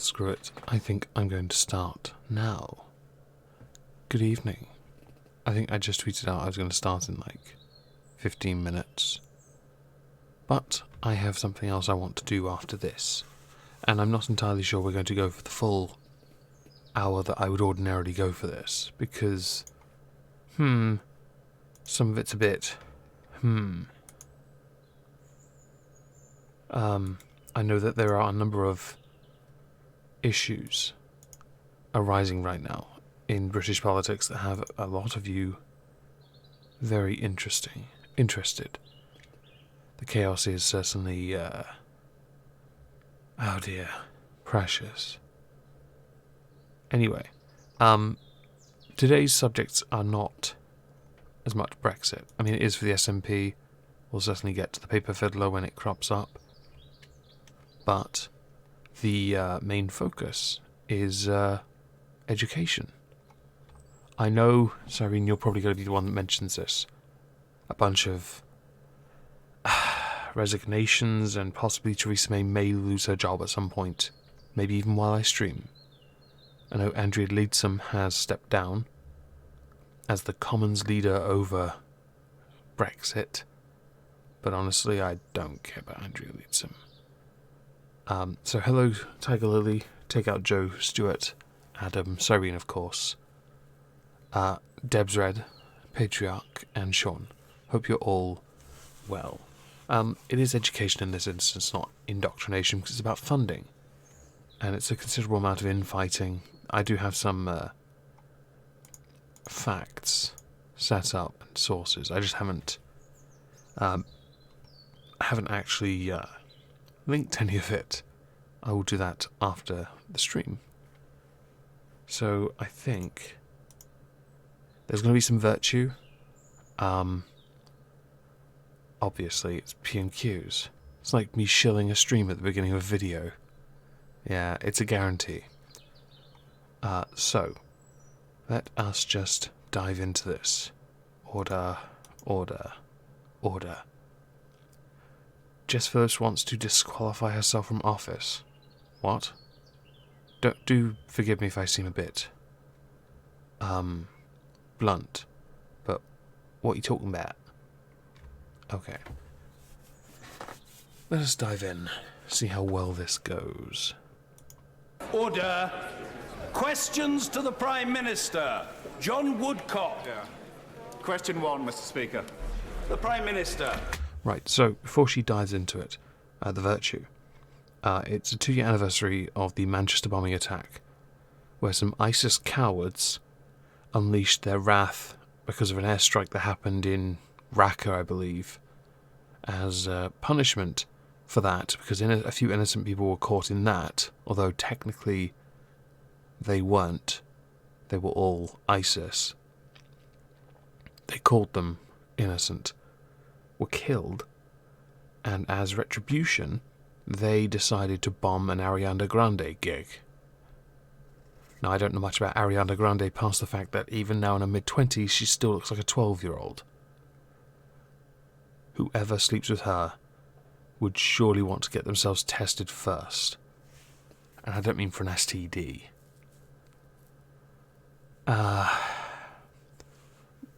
screw it. I think I'm going to start now. Good evening. I think I just tweeted out I was going to start in like 15 minutes. But I have something else I want to do after this. And I'm not entirely sure we're going to go for the full hour that I would ordinarily go for this. Because, some of it's a bit, I know that there are a number of issues arising right now in British politics that have a lot of you very interested. The chaos is certainly, oh dear, precious. Anyway, today's subjects are not as much Brexit. I mean, it is for the SNP. We'll certainly get to the paper fiddler when it crops up. But the main focus is education. I know, Cyrene, you're probably going to be the one that mentions this. A bunch of resignations, and possibly Theresa May lose her job at some point. Maybe even while I stream. I know Andrea Leadsom has stepped down as the Commons leader over Brexit. But honestly, I don't care about Andrea Leadsom. So hello, Tiger Lily, Take Out Joe, Stuart, Adam, Cyrene, of course, Debs Red, Patriarch, and Sean. Hope you're all well. It is education in this instance, not indoctrination, because it's about funding. And it's a considerable amount of infighting. I do have some facts set up and sources. I just haven't actually linked any of it. I will do that after the stream. So I think there's going to be some virtue. Obviously, it's P and Qs. It's like me shilling a stream at the beginning of a video. Yeah, it's a guarantee. So let us just dive into this. Order. Jess Phillips wants to disqualify herself from office. What? Do forgive me if I seem a bit blunt, but what are you talking about? Okay. Let us dive in, see how well this goes. Order. Questions to the Prime Minister. John Woodcock. Yeah. Question 1, Mr. Speaker. The Prime Minister. Right, so before she dives into it, the virtue. It's a 2-year anniversary of the Manchester bombing attack, where some ISIS cowards unleashed their wrath because of an airstrike that happened in Raqqa, I believe, as punishment for that, because a few innocent people were caught in that, although technically they weren't. They were all ISIS. They called them innocent, were killed, and as retribution, they decided to bomb an Ariana Grande gig. Now, I don't know much about Ariana Grande past the fact that even now in her mid-20s, she still looks like a 12-year-old. Whoever sleeps with her would surely want to get themselves tested first. And I don't mean for an STD.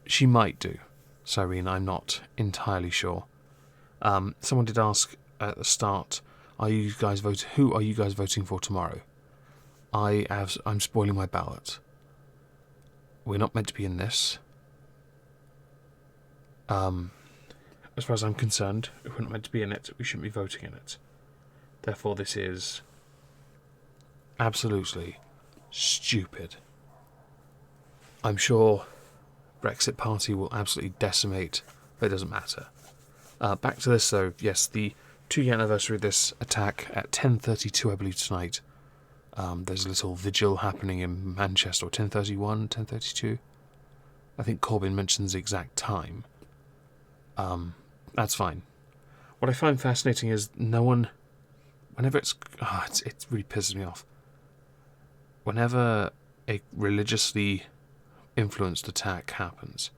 She might do, Cyrene, I'm not entirely sure. Someone did ask at the start, who are you guys voting for tomorrow? I'm spoiling my ballot. We're not meant to be in this. As far as I'm concerned, if we're not meant to be in it, we shouldn't be voting in it. Therefore, this is absolutely stupid. I'm sure Brexit Party will absolutely decimate, but it doesn't matter. Back to this, though. Yes, the 2-year anniversary of this attack at 10:32, I believe, tonight. There's a little vigil happening in Manchester, or 10:31, 10:32. I think Corbyn mentions the exact time. That's fine. What I find fascinating is no one, whenever it really pisses me off. Whenever a religiously influenced attack happens,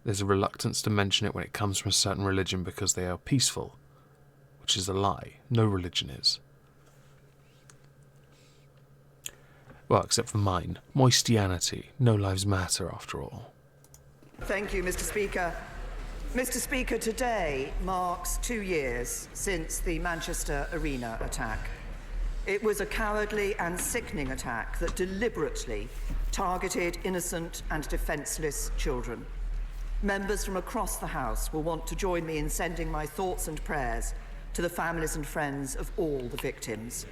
there's a reluctance to mention it when it comes from a certain religion because they are peaceful, which is a lie. No religion is. Well, except for mine. Moistianity. No lives matter, after all. Thank you, Mr. Speaker. Mr. Speaker, today marks 2 years since the Manchester Arena attack. It was a cowardly and sickening attack that deliberately targeted innocent and defenceless children. Members from across the House will want to join me in sending my thoughts and prayers to the families and friends of all the victims.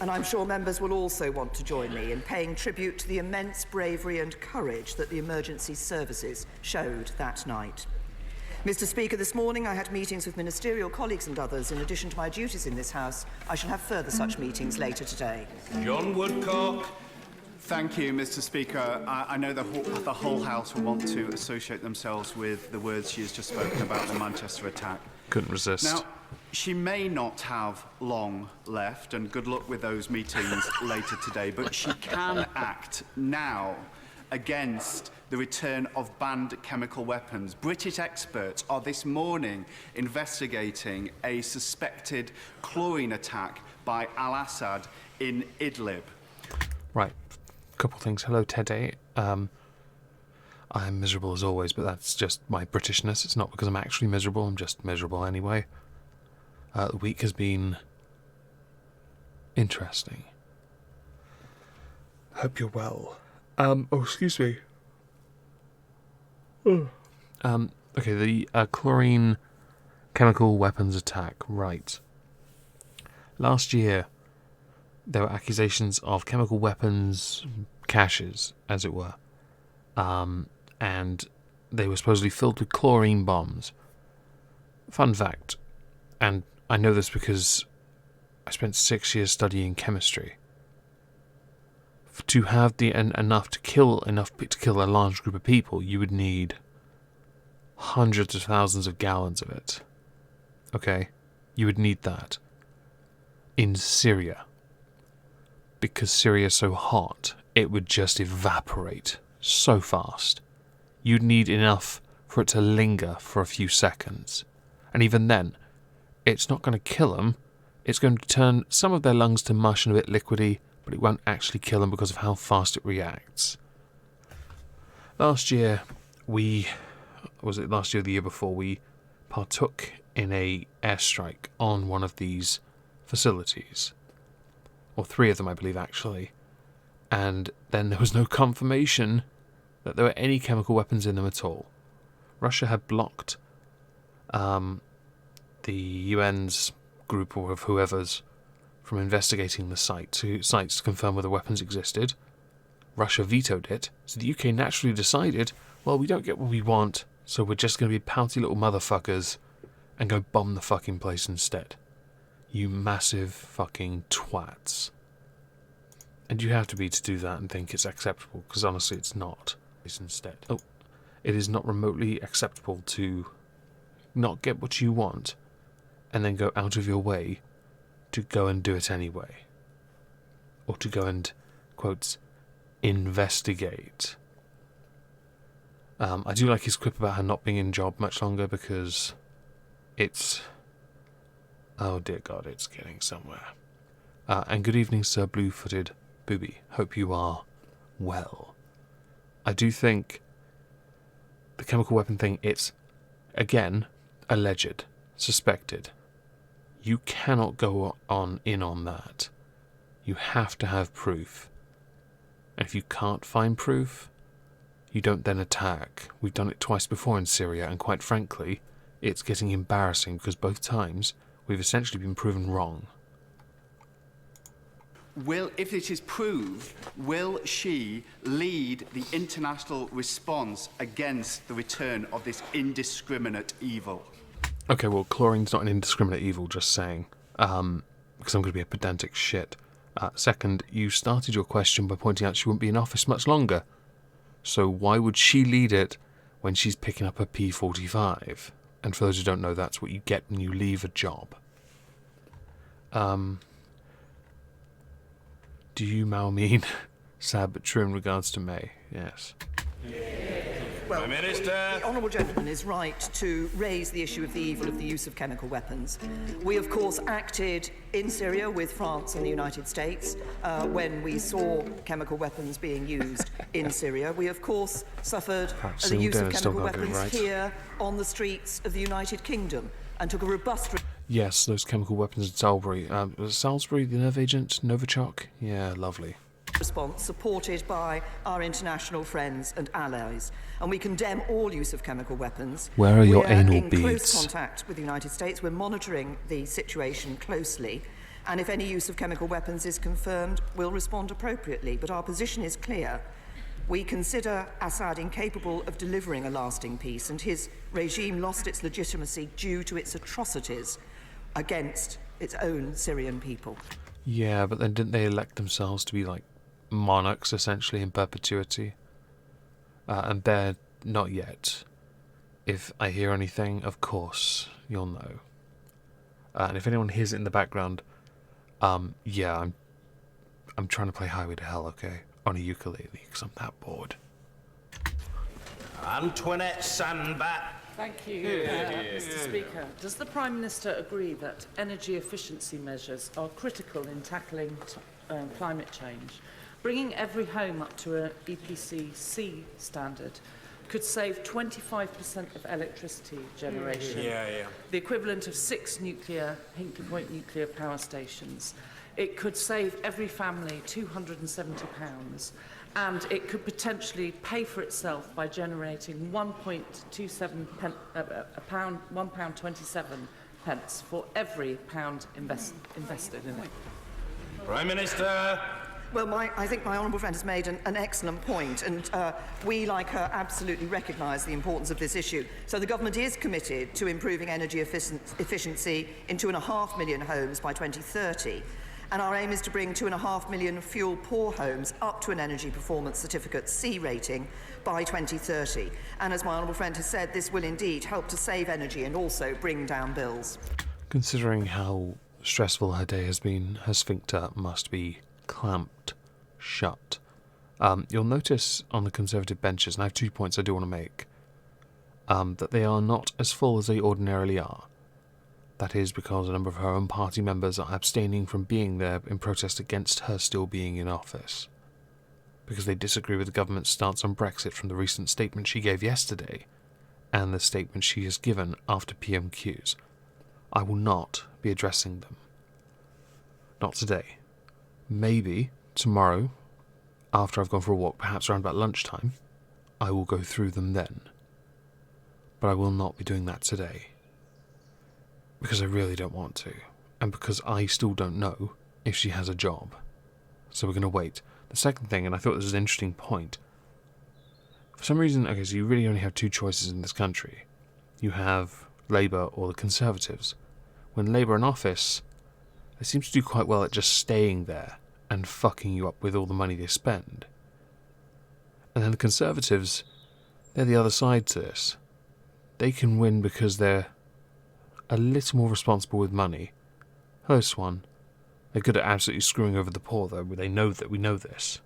And I'm sure members will also want to join me in paying tribute to the immense bravery and courage that the emergency services showed that night. Mr. Speaker, this morning I had meetings with ministerial colleagues and others. In addition to my duties in this House, I shall have further such meetings later today. John Woodcock. Thank you, Mr. Speaker. I know the whole House will want to associate themselves with the words she has just spoken about the Manchester attack. Couldn't resist. Now, she may not have long left, and good luck with those meetings later today, but she can act now against the return of banned chemical weapons. British experts are this morning investigating a suspected chlorine attack by Al-Assad in Idlib. Right. Couple things. Hello, Teddy. I'm miserable as always, but that's just my Britishness. It's not because I'm actually miserable, I'm just miserable anyway. The week has been interesting. Hope you're well. Excuse me. Okay, the chlorine chemical weapons attack, right. Last year, there were accusations of chemical weapons caches, as it were. And they were supposedly filled with chlorine bombs. Fun fact, and I know this because I spent 6 years studying chemistry. To have enough to kill a large group of people, you would need hundreds of thousands of gallons of it. Okay? You would need that. In Syria. Because Syria is so hot, it would just evaporate so fast. You'd need enough for it to linger for a few seconds. And even then, it's not going to kill them. It's going to turn some of their lungs to mush and a bit liquidy, but it won't actually kill them because of how fast it reacts. Last year, last year or the year before, we partook in a airstrike on one of these facilities. Or 3 of them, I believe, actually. And then there was no confirmation that there were any chemical weapons in them at all. Russia had blocked the UN's group or of whoever's from investigating the sites to confirm whether weapons existed. Russia vetoed it, so the UK naturally decided, well, we don't get what we want, so we're just going to be pouty little motherfuckers and go bomb the fucking place instead. You massive fucking twats. And you have to be to do that and think it's acceptable, because honestly it's not. It is not remotely acceptable to not get what you want and then go out of your way to go and do it anyway. Or to go and, quotes, investigate. I do like his quip about her not being in job much longer because it's... Oh dear God, it's getting somewhere. And good evening, Sir Blue-Footed Booby. Hope you are well. I do think the chemical weapon thing, it's, again, alleged, suspected. You cannot go in on that. You have to have proof. And if you can't find proof, you don't then attack. We've done it twice before in Syria, and quite frankly, it's getting embarrassing because both times we've essentially been proven wrong. If it is proved, will she lead the international response against the return of this indiscriminate evil? Okay, well, chlorine's not an indiscriminate evil, just saying. Because I'm going to be a pedantic shit. Second, you started your question by pointing out she wouldn't be in office much longer. So why would she lead it when she's picking up a P45? And for those who don't know, that's what you get when you leave a job. Do you, Mal, mean sad but true in regards to May? Yes. Well, Prime Minister. the honourable gentleman is right to raise the issue of the evil of the use of chemical weapons. We, of course, acted in Syria with France and the United States when we saw chemical weapons being used in Syria. We, of course, suffered the use of chemical weapons here on the streets of the United Kingdom and took a robust... Yes, those chemical weapons in Salisbury. Was Salisbury the nerve agent? Novichok? Yeah, lovely. Response supported by our international friends and allies, and we condemn all use of chemical weapons. Where are your We're anal in beads? close contact with the United States. We're monitoring the situation closely, and if any use of chemical weapons is confirmed, we'll respond appropriately. But our position is clear. We consider Assad incapable of delivering a lasting peace, and his regime lost its legitimacy due to its atrocities against its own Syrian people. Yeah, but then didn't they elect themselves to be like monarchs essentially in perpetuity? And they're not yet. If I hear anything, of course you'll know. And if anyone hears it in the background, yeah, I'm trying to play Highway to Hell, okay, on a ukulele because I'm that bored. Antoinette Sandbat. Thank you, Mr. Speaker. Does the Prime Minister agree that energy efficiency measures are critical in tackling climate change? Bringing every home up to an EPC C standard could save 25% of electricity generation, the equivalent of 6 nuclear, Hinkley Point nuclear power stations. It could save every family £270, and it could potentially pay for itself by generating £1.27 pence for every pound invested in it. Prime Minister. Well, I think my honourable friend has made an excellent point, and we, like her, absolutely recognise the importance of this issue. So the government is committed to improving energy efficiency in 2.5 million homes by 2030. And our aim is to bring 2.5 million fuel-poor homes up to an Energy Performance Certificate C rating by 2030. And as my honourable friend has said, this will indeed help to save energy and also bring down bills. Considering how stressful her day has been, her sphincter must be clamped shut. You'll notice on the Conservative benches, and I have 2 points I do want to make, that they are not as full as they ordinarily are. That is because a number of her own party members are abstaining from being there in protest against her still being in office, because they disagree with the government's stance on Brexit from the recent statement she gave yesterday and the statement she has given after PMQs. I will not be addressing them. Not today. Maybe tomorrow, after I've gone for a walk, perhaps around about lunchtime, I will go through them then. But I will not be doing that today. Because I really don't want to. And because I still don't know if she has a job. So we're going to wait. The second thing, and I thought this was an interesting point. For some reason, okay, so you really only have 2 choices in this country. You have Labour or the Conservatives. When Labour are in office, they seem to do quite well at just staying there and fucking you up with all the money they spend. And then the Conservatives, they're the other side to this. They can win because they're a little more responsible with money. Hello, Swan. They're good at absolutely screwing over the poor, though. They know that we know this.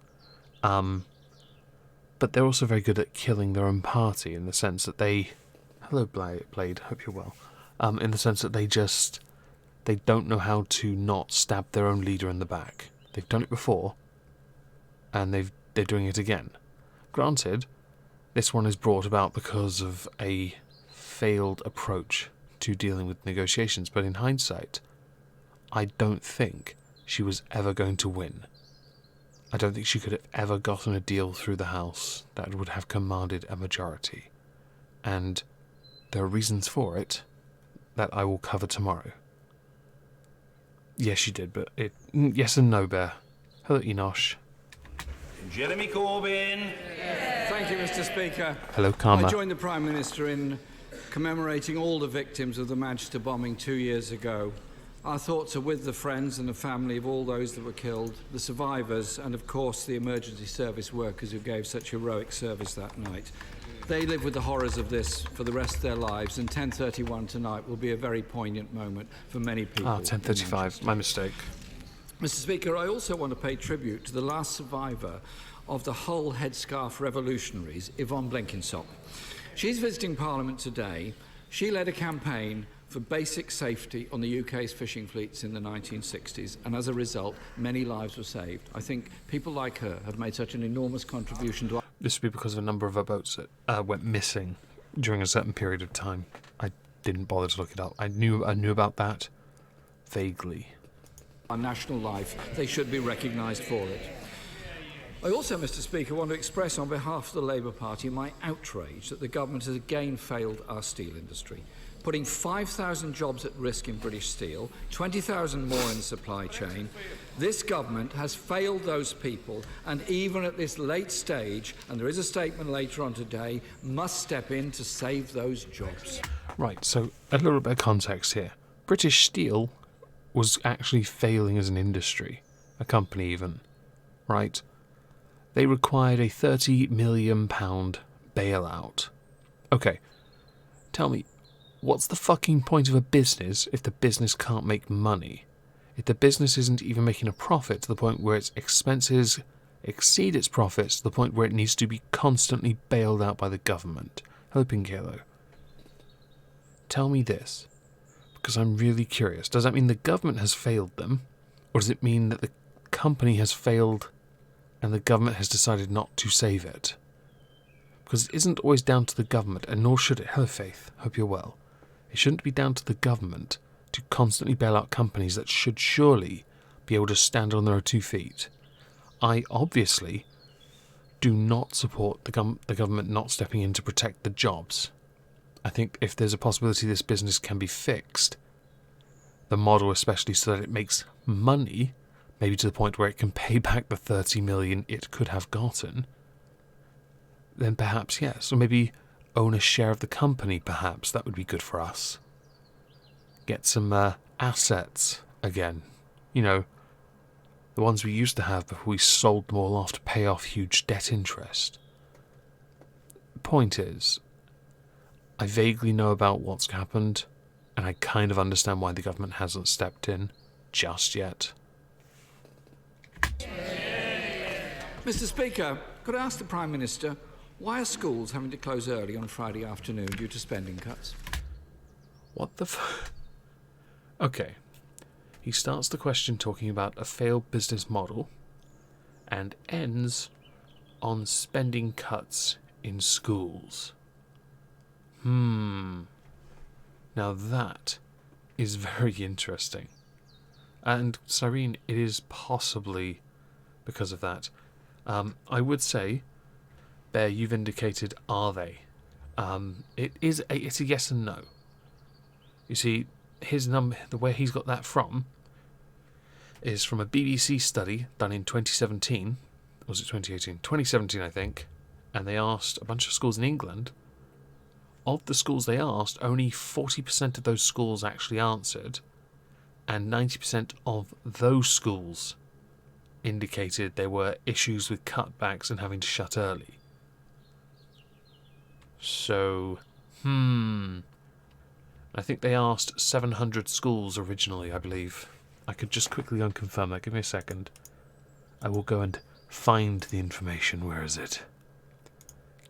But they're also very good at killing their own party in the sense that they... Hello, Blade. Hope you're well. In the sense that they don't know how to not stab their own leader in the back. They've done it before, and they're doing it again. Granted, this one is brought about because of a failed approach to dealing with negotiations, but in hindsight, I don't think she was ever going to win. I don't think she could have ever gotten a deal through the House that would have commanded a majority. And there are reasons for it that I will cover tomorrow. Yes, she did, but yes and no, Bear. Hello, Enosh. Jeremy Corbyn. Thank you, Mr. Speaker. Hello, Karma. I join the Prime Minister in commemorating all the victims of the Manchester bombing 2 years ago. Our thoughts are with the friends and the family of all those that were killed, the survivors, and of course the emergency service workers who gave such heroic service that night. They live with the horrors of this for the rest of their lives, and 10:31 tonight will be a very poignant moment for many people. 10:35, my mistake. Mr. Speaker, I also want to pay tribute to the last survivor of the Hull headscarf revolutionaries, Yvonne Blenkinsop. She's visiting Parliament today. She led a campaign for basic safety on the UK's fishing fleets in the 1960s, and as a result, many lives were saved. I think people like her have made such an enormous contribution to... This would be because of a number of our boats that went missing during a certain period of time. I didn't bother to look it up. I knew about that vaguely. Our national life, they should be recognised for it. I also, Mr. Speaker, want to express on behalf of the Labour Party my outrage that the government has again failed our steel industry, putting 5,000 jobs at risk in British steel, 20,000 more in the supply chain. This government has failed those people, and even at this late stage, and there is a statement later on today, must step in to save those jobs. Right, so a little bit of context here. British Steel was actually failing as an industry, a company even, right? They required a £30 million bailout. Okay, tell me, what's the fucking point of a business if the business can't make money? If the business isn't even making a profit to the point where its expenses exceed its profits to the point where it needs to be constantly bailed out by the government? Hello, Pinkalo. Tell me this, because I'm really curious. Does that mean the government has failed them? Or does it mean that the company has failed and the government has decided not to save it? Because it isn't always down to the government, and nor should it. Hello, Faith. Hope you're well. It shouldn't be down to the government to constantly bail out companies that should surely be able to stand on their own 2 feet. I obviously do not support the government not stepping in to protect the jobs. I think if there's a possibility this business can be fixed, the model especially so that it makes money, maybe to the point where it can pay back the 30 million it could have gotten, then perhaps yes. Or maybe own a share of the company, perhaps. That would be good for us. Get some assets again. You know, the ones we used to have before we sold them all off to pay off huge debt interest. The point is, I vaguely know about what's happened, and I kind of understand why the government hasn't stepped in just yet. Mr. Speaker, could I ask the Prime Minister, why are schools having to close early on Friday afternoon due to spending cuts? What the Okay. He starts the question talking about a failed business model and ends on spending cuts in schools. Now that is very interesting. And, Cyrene, it is possibly because of that. I would say, Bear, you've indicated, are they? It's a yes and no. You see, his number, the way he's got that from, is from a BBC study done in 2017. Or was it 2018? 2017, I think. And they asked a bunch of schools in England. Of the schools they asked, only 40% of those schools actually answered, and 90% of those schools indicated there were issues with cutbacks and having to shut early. So, I think they asked 700 schools originally, I believe. I could just quickly unconfirm that. Give me a second. I will go and find the information. Where is it?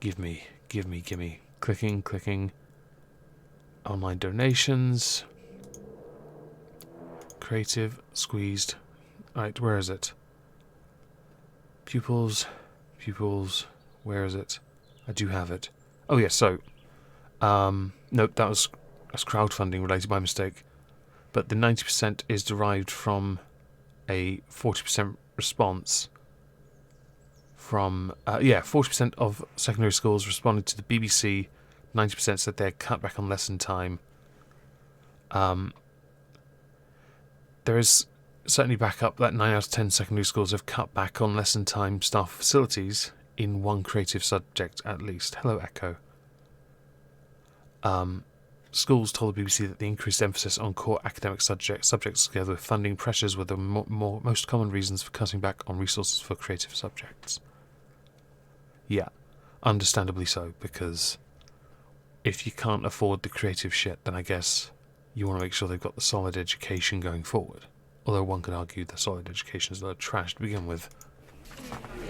Give me. Clicking. Online donations. Creative, squeezed. Right, where is it? Pupils, where is it? I do have it. Oh yes, so, nope, that's crowdfunding related by mistake. But the 90% is derived from a 40% response from, 40% of secondary schools responded to the BBC, 90% said they had cut back on lesson time. There is certainly backup that 9 out of 10 secondary schools have cut back on lesson time, staff, facilities in one creative subject at least. Hello, Echo. Schools told the BBC that the increased emphasis on core academic subjects together with funding pressures were the most common reasons for cutting back on resources for creative subjects. Yeah, understandably so, because if you can't afford the creative shit, then I guess you want to make sure they've got the solid education going forward. Although one could argue the solid education is a lot of trash to begin with.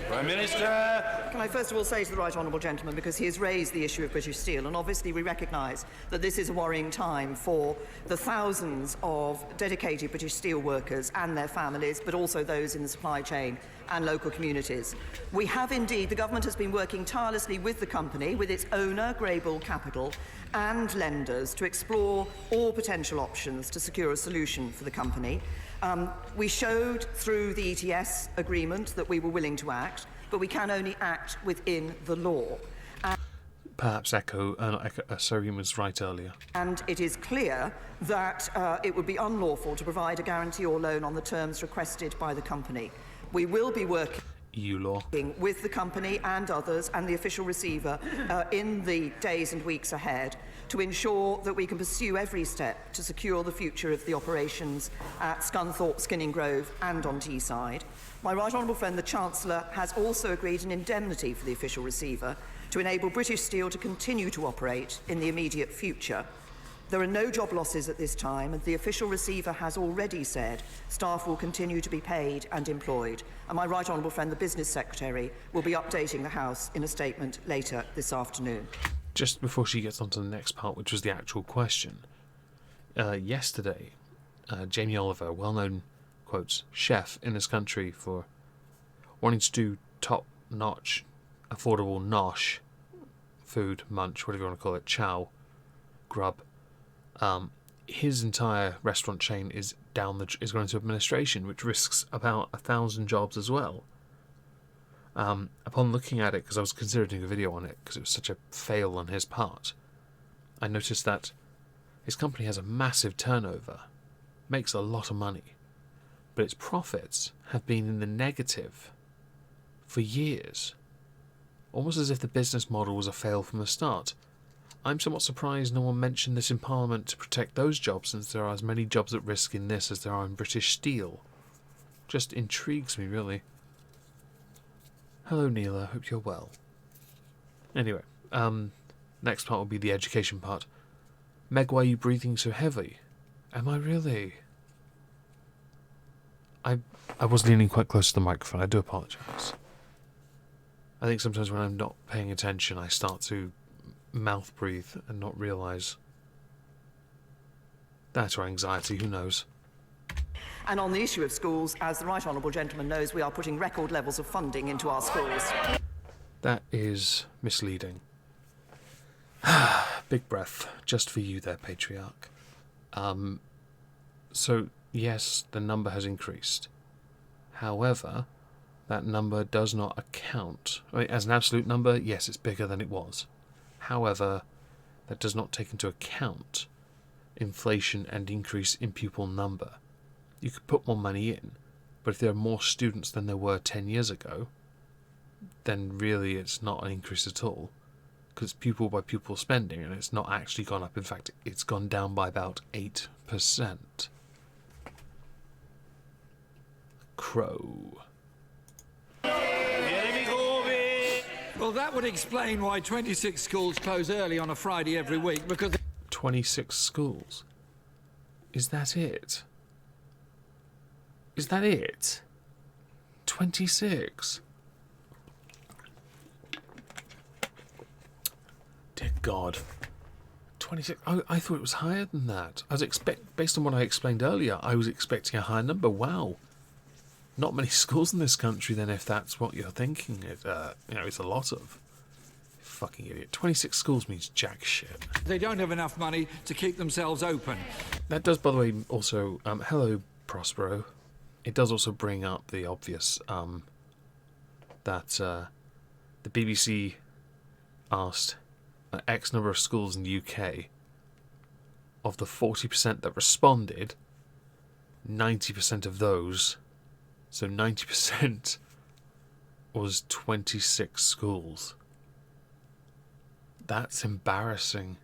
Prime Minister! Can I first of all say to the right honourable gentleman, because he has raised the issue of British Steel, and obviously we recognise that this is a worrying time for the thousands of dedicated British steel workers and their families, but also those in the supply chain and local communities. We have indeed, the government has been working tirelessly with the company, with its owner, Greybull Capital, and lenders to explore all potential options to secure a solution for the company. We showed through the ETS agreement that we were willing to act, but we can only act within the law. Perhaps Sarian was right earlier. And it is clear that it would be unlawful to provide a guarantee or loan on the terms requested by the company. We will be working EU law. with the company and others and the official receiver in the days and weeks ahead to ensure that we can pursue every step to secure the future of the operations at Scunthorpe, Skinning Grove and on Teesside. My right honourable friend, the Chancellor, has also agreed an indemnity for the official receiver to enable British Steel to continue to operate in the immediate future. There are no job losses at this time, and the official receiver has already said staff will continue to be paid and employed. And my right honourable friend, the Business Secretary, will be updating the House in a statement later this afternoon. Just before she gets on to the next part, which was the actual question, yesterday, Jamie Oliver, well-known, quotes, chef in this country for wanting to do top-notch, affordable nosh food, munch, whatever you want to call it, chow, grub. His entire restaurant chain is going into administration, which risks about 1,000 jobs as well. Upon looking at it, because I was considering doing a video on it, because it was such a fail on his part, I noticed that his company has a massive turnover, makes a lot of money, but its profits have been in the negative for years, almost as if the business model was a fail from the start. I'm somewhat surprised no one mentioned this in Parliament to protect those jobs, since there are as many jobs at risk in this as there are in British Steel. Just intrigues me, really. Hello, Neela. Hope you're well. Anyway, next part will be the education part. Meg, why are you breathing so heavy? Am I really? I was leaning quite close to the microphone. I do apologise. I think sometimes when I'm not paying attention, I start to mouth breathe and not realise. That or anxiety, who knows? And on the issue of schools, as the right honourable gentleman knows, we are putting record levels of funding into our schools. That is misleading. Big breath, just for you there, Patriarch. So, yes, the number has increased. However, that number does not account. I mean, as an absolute number, yes, it's bigger than it was. However, that does not take into account inflation and increase in pupil number. You could put more money in, but if there are more students than there were 10 years ago, then really it's not an increase at all, because it's pupil by pupil spending, and it's not actually gone up. In fact, it's gone down by about 8%. Crow. Jeremy Corbyn! Well, that would explain why 26 schools close early on a Friday every week, because 26 schools? Is that it? Is that it? 26? Dear God. 26? I thought it was higher than that. Based on what I explained earlier, I was expecting a higher number. Wow. Not many schools in this country then, if that's what you're thinking. It's a lot of. Fucking idiot. 26 schools means jack shit. they don't have enough money to keep themselves open. That does, by the way, also... hello, Prospero. It does also bring up the obvious, that the BBC asked X number of schools in the UK. Of the 40% that responded, 90% of those, so 90% was 26 schools. That's embarrassing.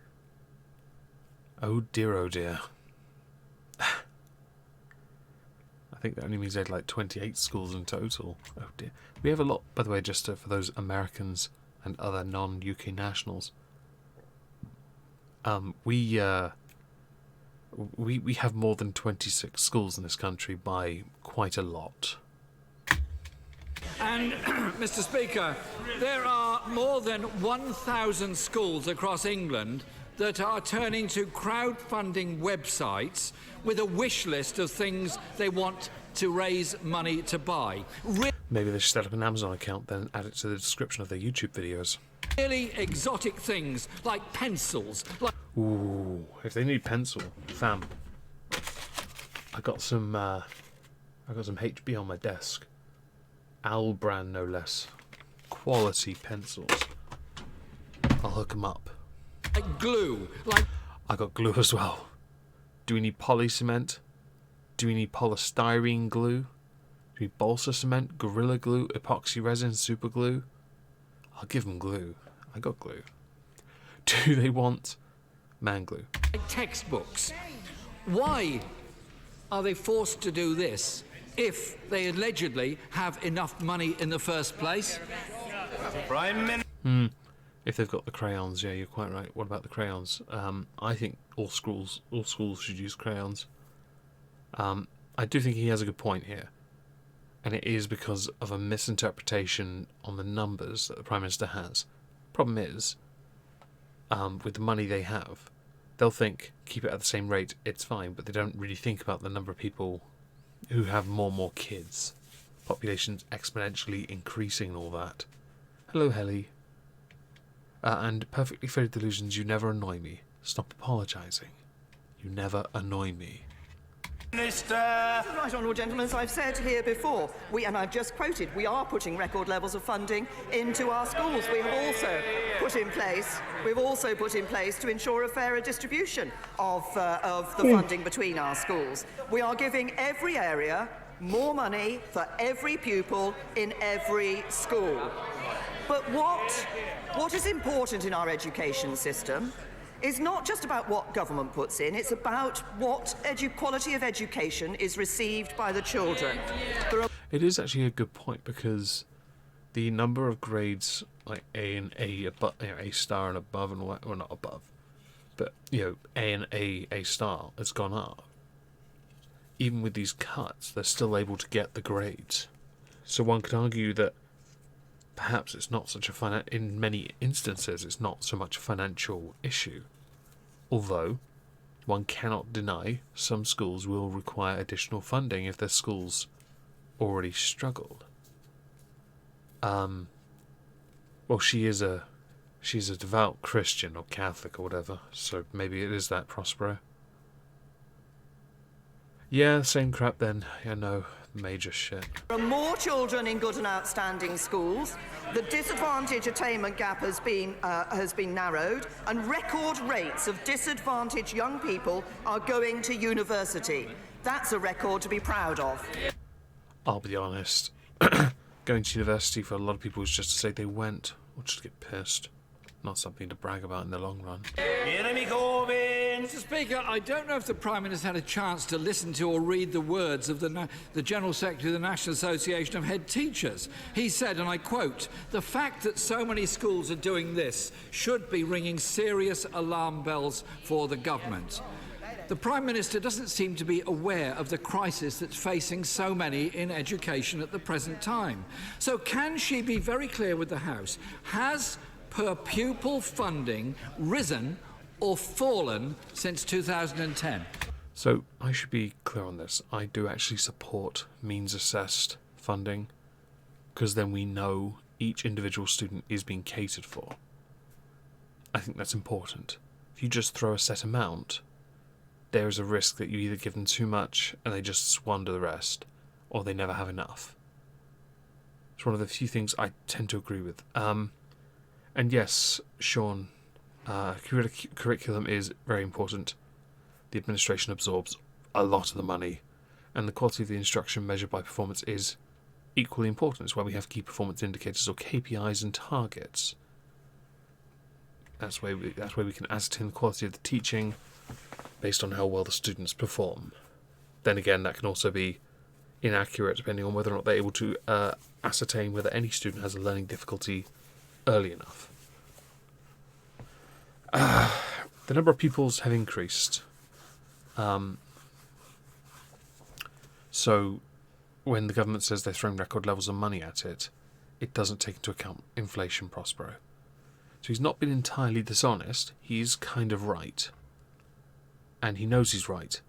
Oh dear, oh dear. I think that only means they had like 28 schools in total. Oh dear. We have a lot, by the way, just for those Americans and other non-UK nationals. We have more than 26 schools in this country by quite a lot. And, Mr. Speaker, there are more than 1,000 schools across England that are turning to crowdfunding websites with a wish list of things they want to raise money to buy. Maybe they should set up an Amazon account, then add it to the description of their YouTube videos. Really exotic things like pencils. Ooh, if they need pencil, fam. I got some HB on my desk. Owl brand, no less. Quality pencils. I'll hook them up. Like glue. I got glue as well. Do we need poly cement? Do we need polystyrene glue? Do we need balsa cement, gorilla glue, epoxy resin, super glue? I'll give them glue. I got glue. Do they want man glue? Like textbooks. Why are they forced to do this if they allegedly have enough money in the first place? Prime Minister. If they've got the crayons, yeah, you're quite right. What about the crayons? I think all schools should use crayons. I do think he has a good point here, and it is because of a misinterpretation on the numbers that the Prime Minister has. Problem is, with the money they have, they'll think, keep it at the same rate, it's fine, but they don't really think about the number of people who have more and more kids. Population's exponentially increasing and all that. Hello, Helly. And perfectly faded delusions, you never annoy me. Stop apologising. You never annoy me. Minister. Right, honourable gentlemen, as I've said here before, and I've just quoted, we are putting record levels of funding into our schools. We've also put in place to ensure a fairer distribution of the funding between our schools. We are giving every area more money for every pupil in every school. But what is important in our education system is not just about what government puts in, it's about what quality of education is received by the children. It is actually a good point, because the number of grades like A and A above, A star and above, and all that, well, not above, but A and A star has gone up. Even with these cuts, they're still able to get the grades. So one could argue that perhaps it's not such a in many instances, it's not so much a financial issue. Although, one cannot deny some schools will require additional funding if their schools already struggled. Well, she's a devout Christian or Catholic or whatever, so maybe it is that, Prospero. Yeah, same crap then. Yeah, no, major shit. There are more children in good and outstanding schools. The disadvantage attainment gap has been narrowed, and record rates of disadvantaged young people are going to university. That's a record to be proud of. I'll be honest. Going to university for a lot of people is just to say they went, or just get pissed. Not something to brag about in the long run. Jeremy Corbyn. Mr. Speaker, I don't know if the Prime Minister had a chance to listen to or read the words of the General Secretary of the National Association of Head Teachers. He said, and I quote, "The fact that so many schools are doing this should be ringing serious alarm bells for the government." The Prime Minister doesn't seem to be aware of the crisis that's facing so many in education at the present time. So can she be very clear with the House? Has per pupil funding risen or fallen since 2010? So I should be clear on this. I do actually support means assessed funding, because then we know each individual student is being catered for. I think that's important. If you just throw a set amount, there is a risk that you either give them too much and they just squander the rest, or they never have enough. It's one of the few things I tend to agree with. And yes, Sean, curriculum is very important. The administration absorbs a lot of the money, and the quality of the instruction measured by performance is equally important. It's why we have key performance indicators, or KPIs, and targets. That's why we can ascertain the quality of the teaching based on how well the students perform. Then again, that can also be inaccurate depending on whether or not they're able to ascertain whether any student has a learning difficulty early enough. The number of pupils have increased. So when the government says they're throwing record levels of money at it, it doesn't take into account inflation, Prospero. So he's not been entirely dishonest. He's kind of right. And he knows he's right.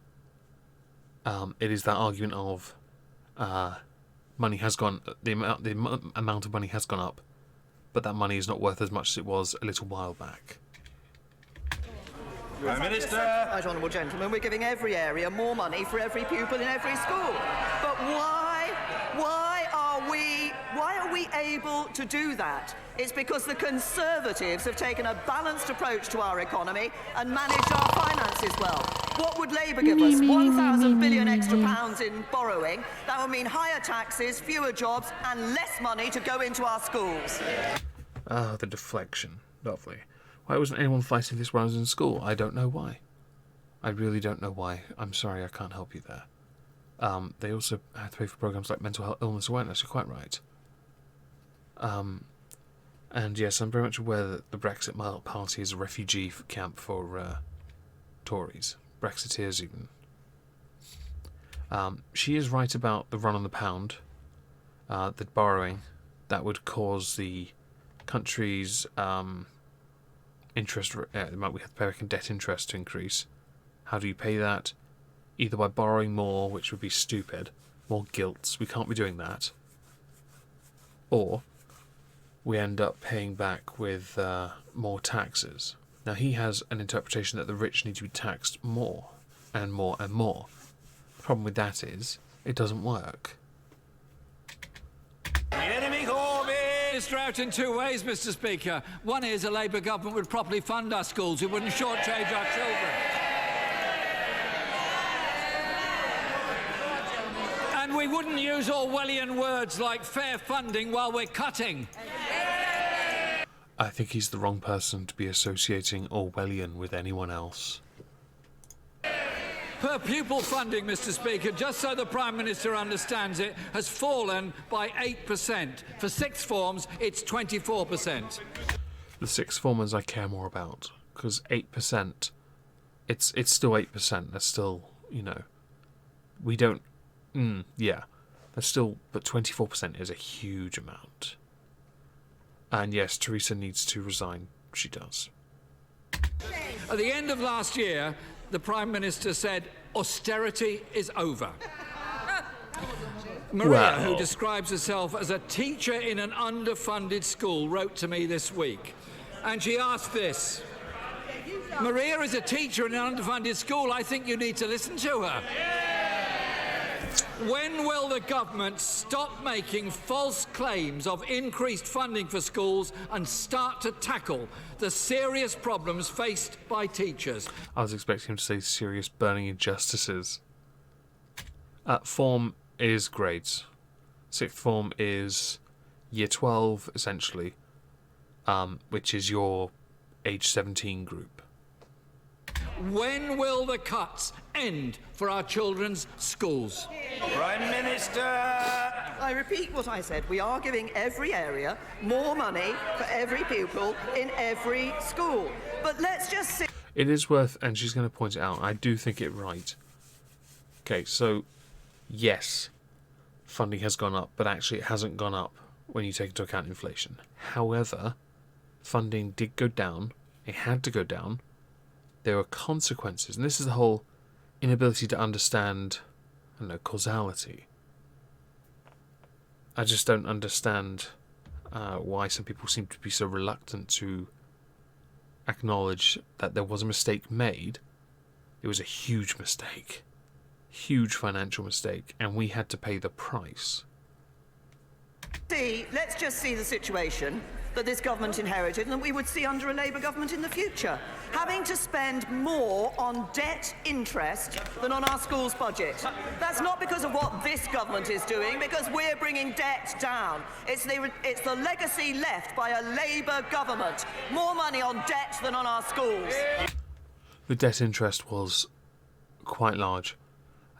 It is that argument of money has gone, the amount of money has gone up, but that money is not worth as much as it was a little while back. Prime Minister. Right, honourable gentlemen, we're giving every area more money for every pupil in every school. But why are we able to do that? It's because the Conservatives have taken a balanced approach to our economy and managed our finances well. What would Labour give us? 1,000 billion extra pounds in borrowing. That would mean higher taxes, fewer jobs, and less money to go into our schools. Ah, the deflection. Lovely. Why wasn't anyone fighting this when I was in school? I don't know why. I really don't know why. I'm sorry, I can't help you there. They also have to pay for programs like mental health illness awareness. You're quite right. And yes, I'm very much aware that the Brexit Party is a refugee camp for Tories. Brexiteers, even. She is right about the run on the pound. The borrowing. That would cause the country's interest, we have to pay debt interest to increase. How do you pay that? Either by borrowing more, which would be stupid, more gilts, we can't be doing that, or we end up paying back with more taxes. Now he has an interpretation that the rich need to be taxed more and more and more. The problem with that is, it doesn't work. The enemy coming. It's out in two ways, Mr. Speaker. One is a Labour government would properly fund our schools. It wouldn't shortchange our children. And we wouldn't use Orwellian words like fair funding while we're cutting. I think he's the wrong person to be associating Orwellian with anyone else. Per pupil funding, Mr. Speaker, just so the Prime Minister understands it, has fallen by 8%. For sixth forms, it's 24%. The sixth formers I care more about, because 8%, it's still 8%. That's still, we don't, yeah, that's still, but 24% is a huge amount. And yes, Theresa needs to resign. She does. At the end of last year, the Prime Minister said, austerity is over. Maria, who describes herself as a teacher in an underfunded school, wrote to me this week. And she asked this. Maria is a teacher in an underfunded school. I think you need to listen to her. When will the government stop making false claims of increased funding for schools and start to tackle the serious problems faced by teachers? I was expecting him to say serious burning injustices. Form is grades. Sixth form is year 12, essentially, which is your age 17 group. When will the cuts end for our children's schools? Prime Minister. I repeat what I said. We are giving every area more money for every pupil in every school. But let's just see. It is worth, and she's going to point it out, I do think it right. Okay, so, yes, funding has gone up, but actually it hasn't gone up when you take into account inflation. However, funding did go down. It had to go down. There were consequences, and this is the whole inability to understand, causality. I just don't understand why some people seem to be so reluctant to acknowledge that there was a mistake made. It was a huge mistake. Huge financial mistake, and we had to pay the price. Let's just see the situation that this government inherited and that we would see under a Labour government in the future. Having to spend more on debt interest than on our schools budget. That's not because of what this government is doing, because we're bringing debt down. It's the legacy left by a Labour government. More money on debt than on our schools. The debt interest was quite large.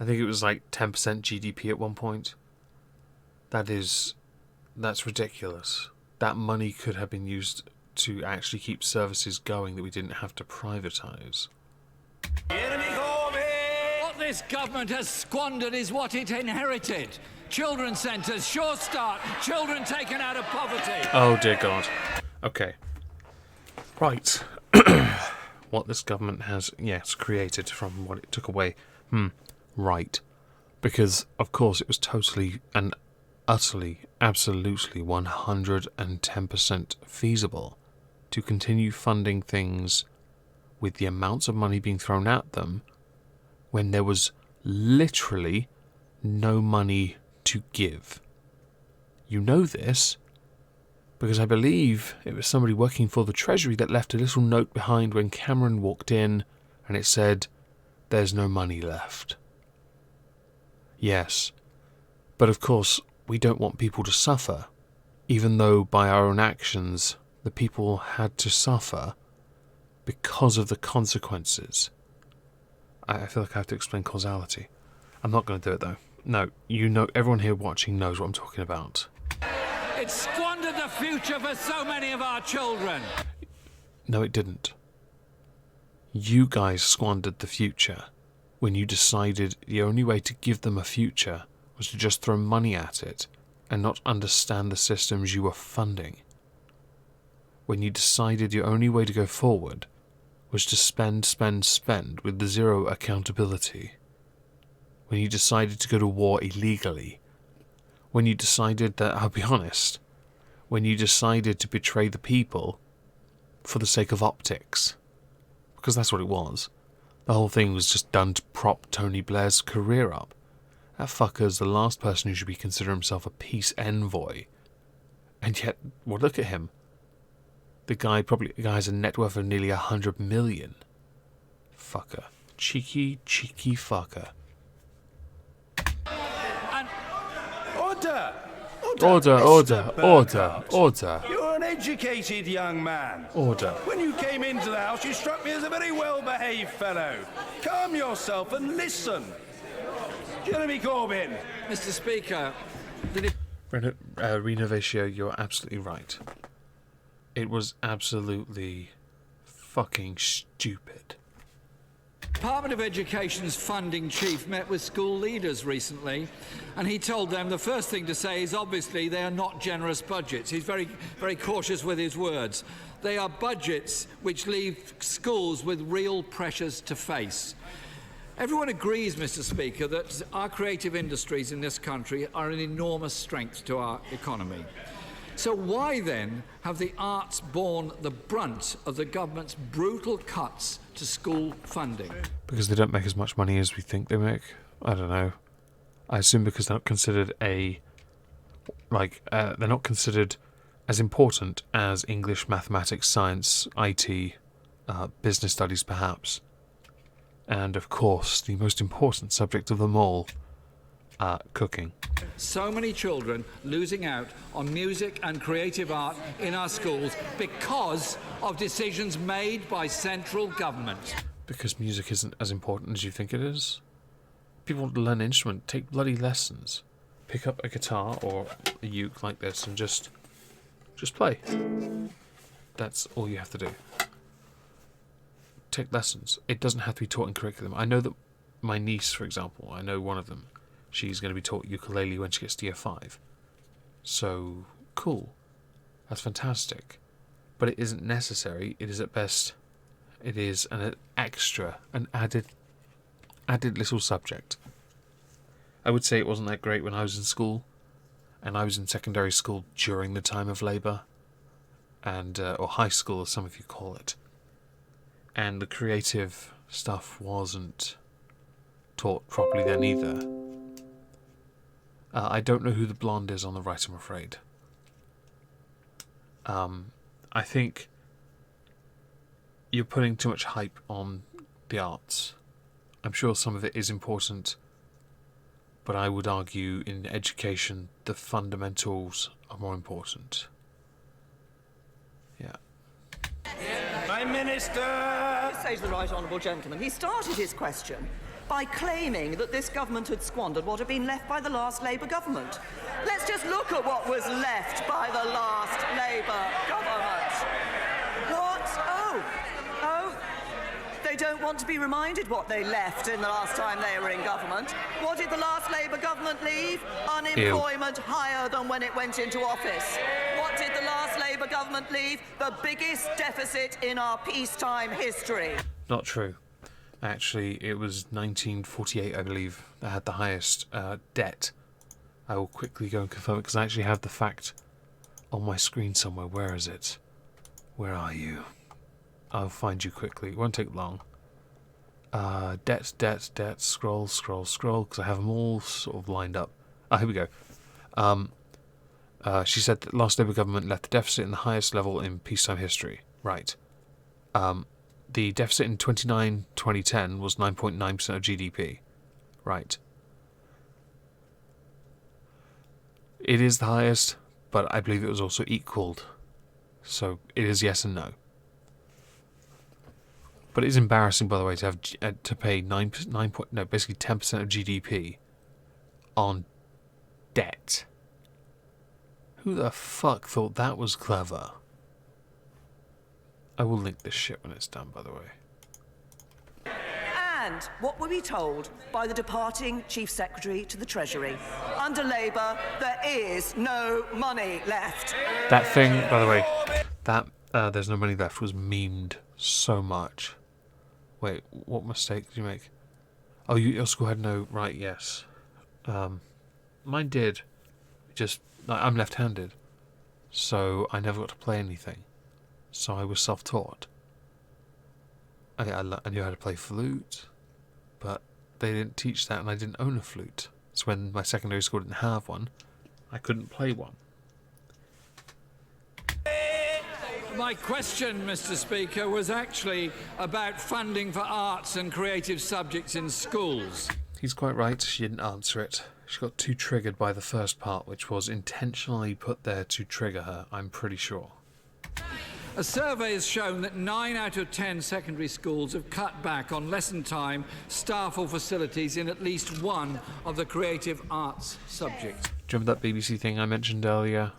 I think it was like 10% GDP at one point. That's ridiculous. That money could have been used to actually keep services going that we didn't have to privatise. The enemy coming. What This government has squandered is what it inherited. Children's centres, Sure Start, children taken out of poverty. Oh, dear God. Okay. Right. What this government has, yes, created from what it took away. Right. Because, of course, it was totally and utterly, absolutely 110% feasible to continue funding things with the amounts of money being thrown at them when there was literally no money to give. You know this because I believe it was somebody working for the Treasury that left a little note behind when Cameron walked in, and it said, "There's no money left." Yes, but of course we don't want people to suffer, even though by our own actions the people had to suffer because of the consequences. I feel like I have to explain causality. I'm not going to do it though. No, you know, everyone here watching knows what I'm talking about. It squandered the future for so many of our children. No, it didn't. You guys squandered the future when you decided the only way to give them a future was to just throw money at it and not understand the systems you were funding. When you decided your only way to go forward was to spend with zero accountability. When you decided to go to war illegally. When you decided that, I'll be honest, when you decided to betray the people for the sake of optics. Because that's what it was. The whole thing was just done to prop Tony Blair's career up. That fucker's the last person who should be considering himself a peace envoy. And yet, well, look at him. The guy has a net worth of nearly 100 million. Fucker. Cheeky fucker. Order. You're an educated young man. Order. When you came into the house, you struck me as a very well-behaved fellow. Calm yourself and listen. Jeremy Corbyn. Mr. Speaker, Rena Vecchio, you're absolutely right. It was absolutely fucking stupid. Department of Education's funding chief met with school leaders recently, and he told them the first thing to say is obviously they are not generous budgets. He's very, very cautious with his words. They are budgets which leave schools with real pressures to face. Everyone agrees, Mr. Speaker, that our creative industries in this country are an enormous strength to our economy. So why then have the arts borne the brunt of the government's brutal cuts to school funding? Because they don't make as much money as we think they make. I don't know. I assume because they're not considered they're not considered as important as English, mathematics, science, IT, business studies perhaps. And of course, the most important subject of them all, cooking. So many children losing out on music and creative art in our schools because of decisions made by central government. Because music isn't as important as you think it is. People want to learn an instrument, take bloody lessons. Pick up a guitar or a uke like this and just play. That's all you have to do. Take lessons. It doesn't have to be taught in curriculum. I know that my niece, for example, I know one of them, she's going to be taught ukulele when she gets to year 5. So, cool. That's fantastic. But it isn't necessary. It is at best, it is an extra, an added little subject. I would say it wasn't that great when I was in school. And I was in secondary school during the time of Labour. And, or high school, as some of you call it. And the creative stuff wasn't taught properly then either. I don't know who the blonde is on the right, I'm afraid. I think you're putting too much hype on the arts. I'm sure some of it is important, but I would argue in education the fundamentals are more important. Yeah. Prime Minister! Say to the right honourable gentleman, he started his question by claiming that this government had squandered what had been left by the last Labour government. Let's just look at what was left by the last Labour government. What? Oh, They don't want to be reminded what they left in the last time they were in government. What did the last Labour government leave? Unemployment higher than when it went into office. What did the last Labour government leave? The biggest deficit in our peacetime history. Not true. Actually, it was 1948, I believe, that had the highest debt. I will quickly go and confirm it because I actually have the fact on my screen somewhere. Where is it? Where are you? I'll find you quickly. It won't take long. Debt, scroll, because I have them all sort of lined up. Here we go. She said that last Labour government left the deficit in the highest level in peacetime history. Right. The deficit in 2010 was 9.9% of GDP. Right. It is the highest, but I believe it was also equalled. So it is yes and no. But it is embarrassing, by the way, to have to pay basically 10% of GDP on debt. Who the fuck thought that was clever? I will link this shit when it's done, by the way. And what were we told by the departing Chief Secretary to the Treasury? Under Labour, there is no money left. That thing, by the way, that there's no money left was memed so much. Wait, what mistake did you make? Oh, your school had no... Right, yes. Mine did. Just, I'm left-handed. So I never got to play anything. So I was self-taught. I knew how to play flute, but they didn't teach that and I didn't own a flute. So when my secondary school didn't have one, I couldn't play one. My question, Mr. Speaker, was actually about funding for arts and creative subjects in schools. He's quite right, she didn't answer it. She got too triggered by the first part, which was intentionally put there to trigger her, I'm pretty sure. A survey has shown that 9 out of 10 secondary schools have cut back on lesson time, staff or facilities in at least one of the creative arts subjects. Do you remember that BBC thing I mentioned earlier?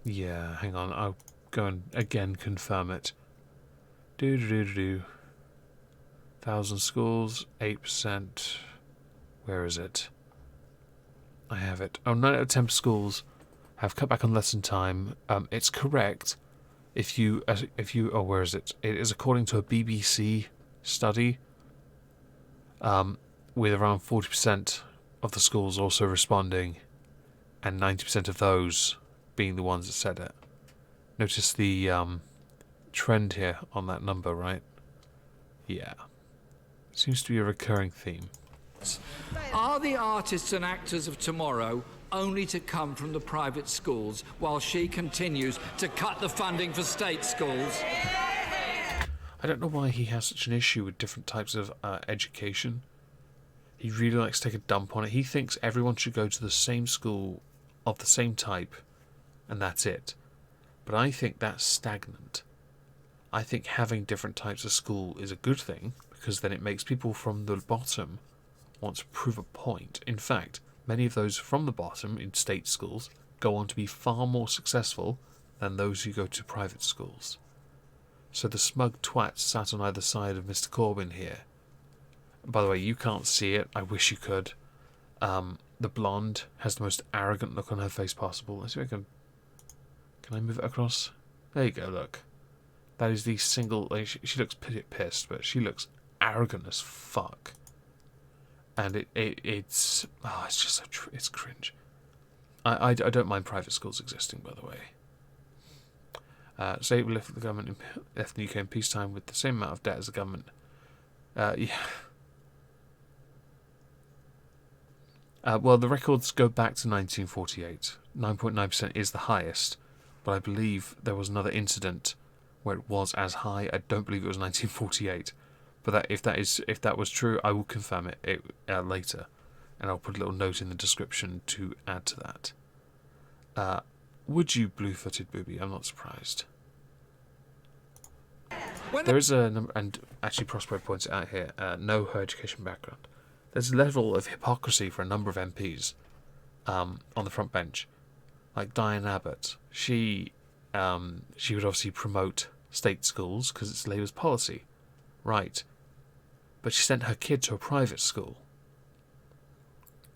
Yeah, hang on, I'll go and again confirm it. 1,000 schools, 8%. Where is it? I have it. Oh, 9 out of 10 schools have cut back on lesson time. It's correct. If you, oh, where is it? It is according to a BBC study, with around 40% of the schools also responding, and 90% of those being the ones that said it. Notice the trend here on that number, right? Yeah. Seems to be a recurring theme. Are the artists and actors of tomorrow only to come from the private schools while she continues to cut the funding for state schools? I don't know why he has such an issue with different types of education. He really likes to take a dump on it. He thinks everyone should go to the same school of the same type, and that's it. But I think that's stagnant. I think having different types of school is a good thing, because then it makes people from the bottom want to prove a point. In fact, many of those from the bottom in state schools go on to be far more successful than those who go to private schools. So the smug twats sat on either side of Mr. Corbyn here. By the way, you can't see it. I wish you could. The blonde has the most arrogant look on her face possible. Let's see if I can... Can I move it across? There you go, look. That is the single... Like, she looks pissed, but she looks arrogant as fuck. And it's just so it's cringe. I don't mind private schools existing, by the way. Say we left the government left the UK in peacetime with the same amount of debt as the government. Yeah. Well, the records go back to 1948. 9.9% is the highest, but I believe there was another incident where it was as high. I don't believe it was 1948. But if that was true, I will confirm it later, and I'll put a little note in the description to add to that. Would you, blue-footed booby? I'm not surprised. There is a number, and actually Prospero points it out here. Know her education background. There's a level of hypocrisy for a number of MPs on the front bench, like Diane Abbott. She would obviously promote state schools because it's Labour's policy, right? but she sent her kid to a private school.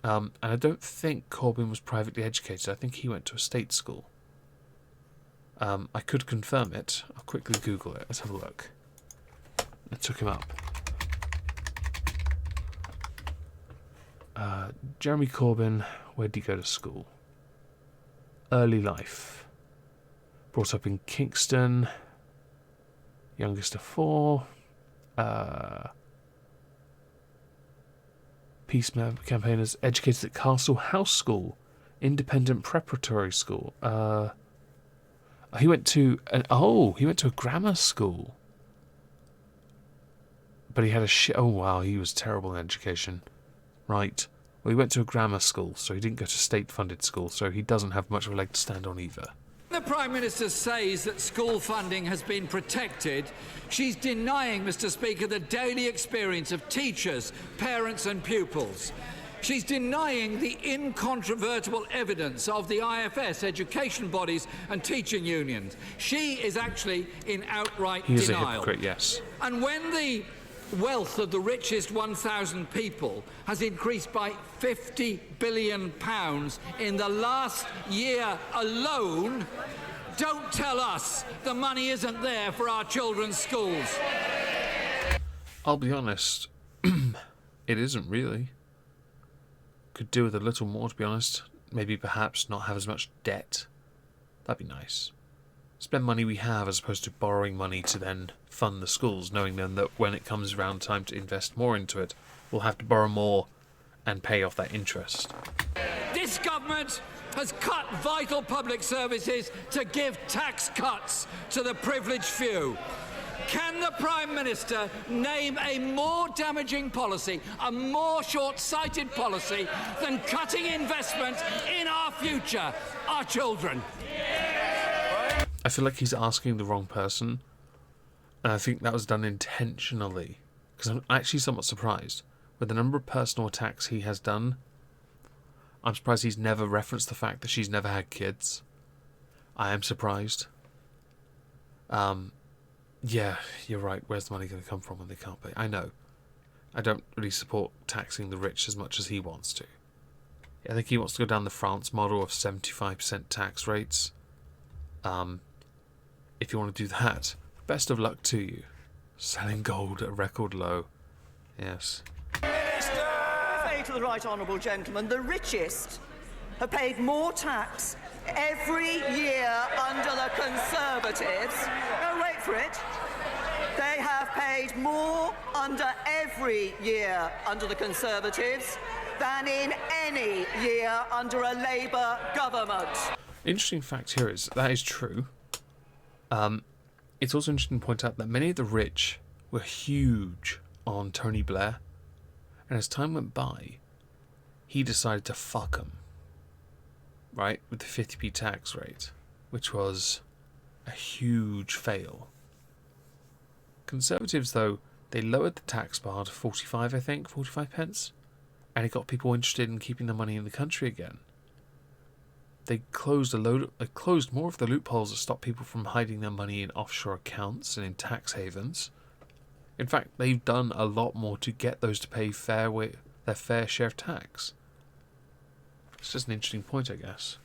And I don't think Corbyn was privately educated. I think he went to a state school. I could confirm it. I'll quickly Google it. Let's have a look. I took him up. Jeremy Corbyn, where did he go to school? Early life. Brought up in Kingston. Youngest of 4. Peace campaigners. Educated at Castle House School. Independent preparatory school. He went to a grammar school. But he had a shit. Oh wow, he was terrible in education. Right. Well, he went to a grammar school, so he didn't go to state-funded school, so he doesn't have much of a leg to stand on either. The Prime Minister says that school funding has been protected. She's denying, Mr. Speaker, the daily experience of teachers, parents and pupils. She's denying the incontrovertible evidence of the IFS, education bodies and teaching unions. She is actually in outright denial. He's a hypocrite, yes. And when the wealth of the richest 1,000 people has increased by £50 billion in the last year alone, don't tell us the money isn't there for our children's schools. I'll be honest, it isn't really. Could do with a little more, to be honest. Maybe perhaps not have as much debt. That'd be nice. Spend money we have as opposed to borrowing money to then fund the schools, knowing then that when it comes around time to invest more into it, we'll have to borrow more and pay off that interest. This government has cut vital public services to give tax cuts to the privileged few. Can the Prime Minister name a more damaging policy, a more short-sighted policy than cutting investment in our future, our children? I feel like he's asking the wrong person, and I think that was done intentionally, because I'm actually somewhat surprised. With the number of personal attacks he has done, I'm surprised he's never referenced the fact that she's never had kids. I am surprised. Yeah, you're right. Where's the money going to come from when they can't pay? I know. I don't really support taxing the rich as much as he wants to. I think he wants to go down the France model of 75% tax rates. If you want to do that, best of luck to you. Selling gold at a record low. Yes. Say to the right honourable gentleman, the richest have paid more tax every year under the Conservatives. No, wait for it. They have paid more under every year under the Conservatives than in any year under a Labour government. Interesting fact here is that is true. It's also interesting to point out that many of the rich were huge on Tony Blair, and as time went by, he decided to fuck them. Right, with the 50p tax rate, which was a huge fail. Conservatives, though, they lowered the tax bar to 45, I think, 45 pence, and it got people interested in keeping the money in the country again. They closed more of the loopholes that stopped people from hiding their money in offshore accounts and in tax havens. In fact, they've done a lot more to get those to pay their fair share of tax. It's just an interesting point, I guess.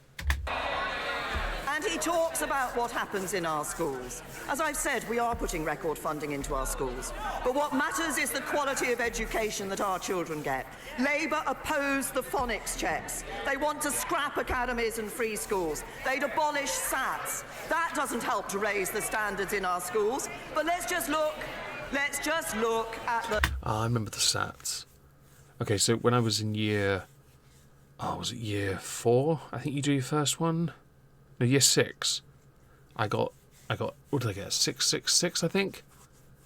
And he talks about what happens in our schools. As I've said, we are putting record funding into our schools. But what matters is the quality of education that our children get. Labour oppose the phonics checks. They want to scrap academies and free schools. They'd abolish SATs. That doesn't help to raise the standards in our schools. But let's just look at the... I remember the SATs. Okay, so when I was in year 4? I think you do your first one. No, year 6. I got. What did I get? 666, I think.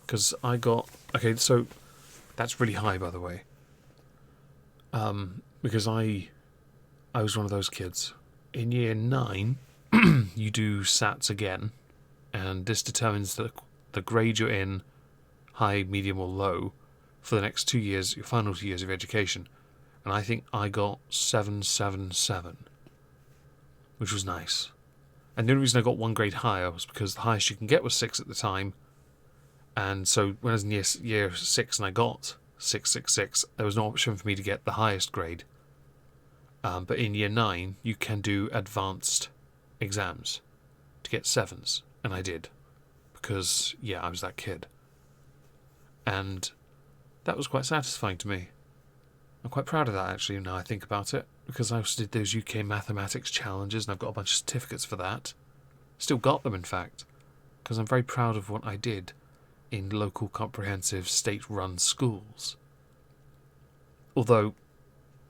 Because I got. Okay, so that's really high, by the way. Because I was one of those kids. In year 9, you do SATs again, and this determines the grade you're in, high, medium, or low, for the next 2 years, your final 2 years of education. And I think I got 777, which was nice. And the only reason I got one grade higher was because the highest you can get was 6 at the time. And so when I was in year 6 and I got 666, there was an option for me to get the highest grade. But in year 9, you can do advanced exams to get 7s. And I did. Because, yeah, I was that kid. And that was quite satisfying to me. I'm quite proud of that, actually, now I think about it. Because I also did those UK mathematics challenges, and I've got a bunch of certificates for that. Still got them, in fact. Because I'm very proud of what I did in local comprehensive state-run schools. Although,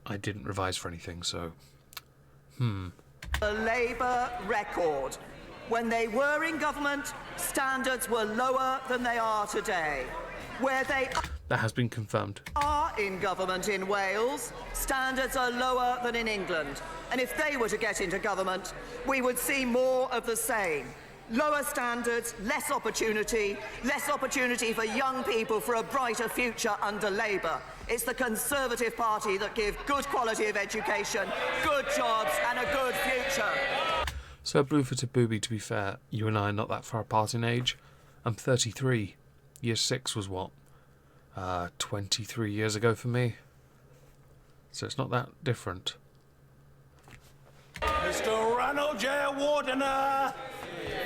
I didn't revise for anything, so... The Labour record. When they were in government, standards were lower than they are today. Where they That has been confirmed. are in government in Wales, standards are lower than in England. And if they were to get into government, we would see more of the same. Lower standards, less opportunity for young people for a brighter future under Labour. It's the Conservative Party that give good quality of education, good jobs and a good future. So, Blue-footed booby, to be fair, you and I are not that far apart in age. I'm 33. Year 6 was what? 23 years ago for me. So it's not that different. Mr. Ranald J. Wardener!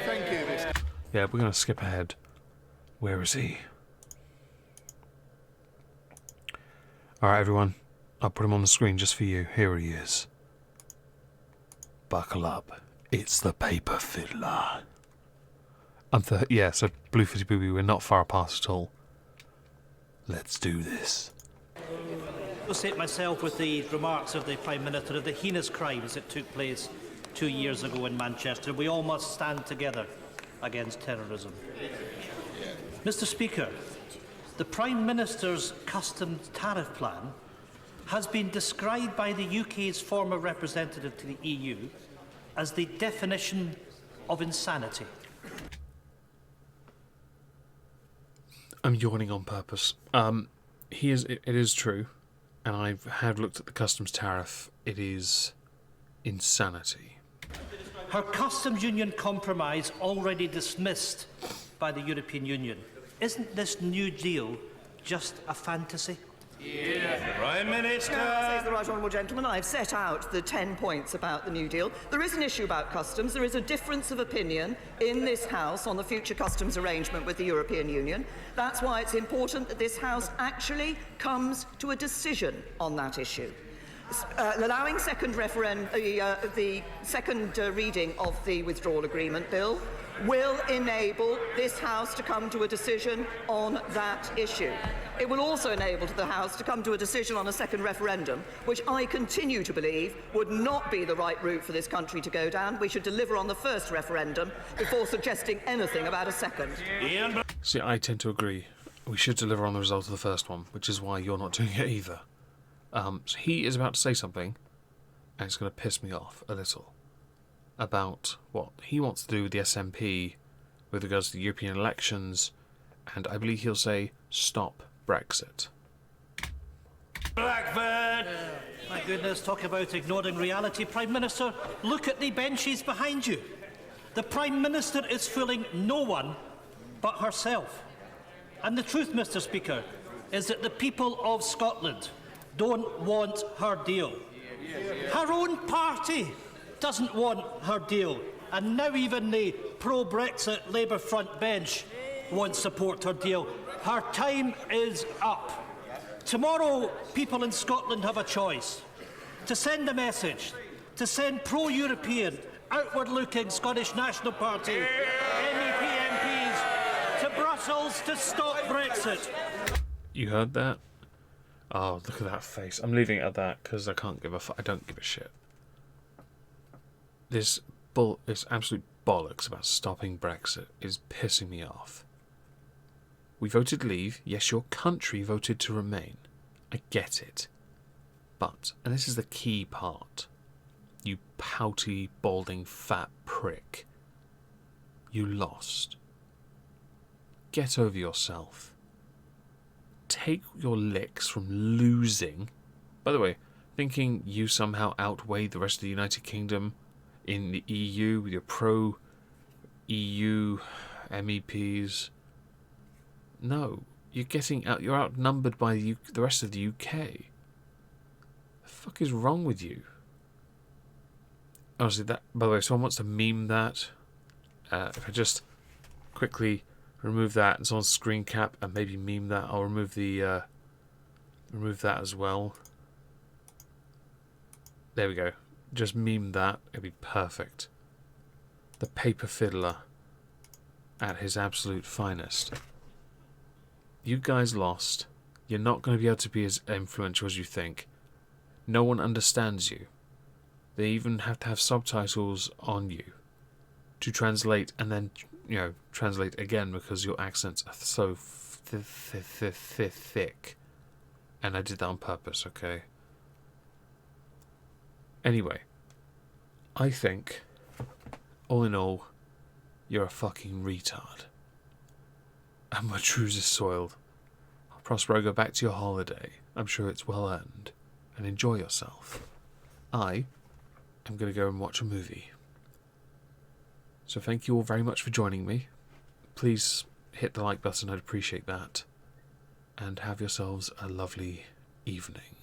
Thank you, Mr. Yeah, we're going to skip ahead. Where is he? Alright, everyone. I'll put him on the screen just for you. Here he is. Buckle up. It's the paper fiddler. Yeah, so Blue-footed booby, we're not far apart at all. Let's do this. I associate myself with the remarks of the Prime Minister of the heinous crimes that took place 2 years ago in Manchester. We all must stand together against terrorism. Mr. Speaker, the Prime Minister's customs tariff plan has been described by the UK's former representative to the EU as the definition of insanity. I'm yawning on purpose. It is true, and I have looked at the customs tariff. It is insanity. Her customs union compromise already dismissed by the European Union. Isn't this new deal just a fantasy? Prime Minister! Says the right honourable gentleman, I've set out the 10 points about the New Deal. There is an issue about customs. There is a difference of opinion in this House on the future customs arrangement with the European Union. That's why it's important that this House actually comes to a decision on that issue. Allowing the second reading of the withdrawal agreement bill will enable this House to come to a decision on that issue. It will also enable the House to come to a decision on a second referendum, which I continue to believe would not be the right route for this country to go down. We should deliver on the first referendum before suggesting anything about a second. See, I tend to agree. We should deliver on the result of the first one, which is why you're not doing it either. So he is about to say something, and it's going to piss me off a little, about what he wants to do with the SNP with regards to the European elections, and I believe he'll say, stop Brexit. Blackburn! My goodness, talk about ignoring reality. Prime Minister, look at the benches behind you. The Prime Minister is fooling no one but herself. And the truth, Mr. Speaker, is that the people of Scotland don't want her deal. Her own party doesn't want her deal. And now even the pro-Brexit Labour front bench won't support her deal. Her time is up. Tomorrow, people in Scotland have a choice. To send a message, to send pro-European, outward-looking Scottish National Party MEP MPs to Brussels to stop Brexit. You heard that? Oh, look at that face. I'm leaving it at that because I don't give a shit. This absolute bollocks about stopping Brexit is pissing me off. We voted leave. Yes, your country voted to remain. I get it. But, and this is the key part, you pouty, balding, fat prick, you lost. Get over yourself. Take your licks from losing. By the way, thinking you somehow outweigh the rest of the United Kingdom in the EU with your pro-EU MEPs. No, You're outnumbered by the rest of the UK. The fuck is wrong with you? Honestly, that. By the way, if someone wants to meme that, if I just quickly remove that and someone's screen cap and maybe meme that, I'll remove the remove that as well. There we go. Just meme that. It'd be perfect. The paper fiddler at his absolute finest. You guys lost. You're not going to be able to be as influential as you think. No one understands you. They even have to have subtitles on you to translate, and then, translate again because your accents are so thick. And I did that on purpose, okay? Anyway, I think, all in all, you're a fucking retard. And my truce is soiled. Prospero, go back to your holiday. I'm sure it's well earned. And enjoy yourself. I am going to go and watch a movie. So thank you all very much for joining me. Please hit the like button, I'd appreciate that. And have yourselves a lovely evening.